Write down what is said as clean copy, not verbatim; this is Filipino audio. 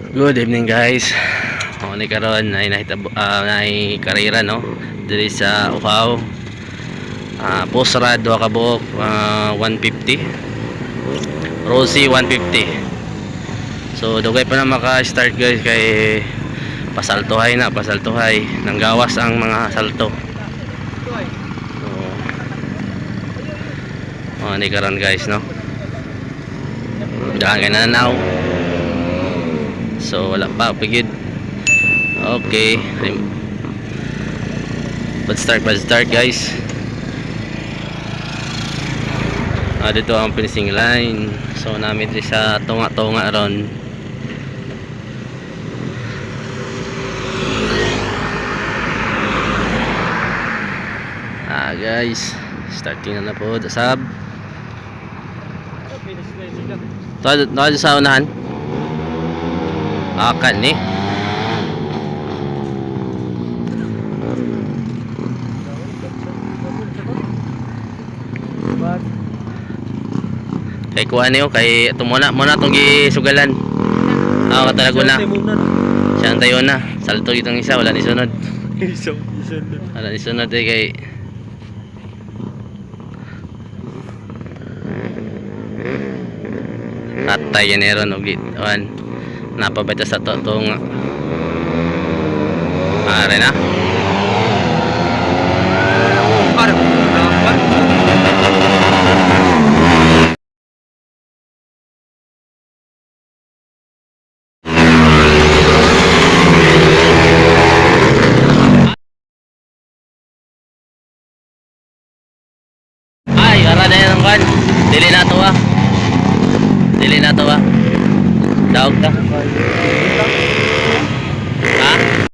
Good evening guys. Ni karon ay nay karera no diri sa Uhaw. Post rad wa ka buok 150. Rosie 150. So dugay pa na maka-start guys kay pasaltuhay nang gawas ang mga salto. So ni karon guys no. Daan na now. So wala pa pigid. Okay. Let's start guys. Dito ang finishing line. So namin dito sa tunga-tunga ron. Guys, starting na po sab. Tuwa sa unahan. Akan ni. Kay kuha niyo kay tumuna tong gisugalan. Katalago na. Siya tayo na. Salto itong isa wala ni sunod. Wala ni sunod kay Atay yan eron og gituan. Napabata sa totong are na ay ara na yan kan dili na to daog ta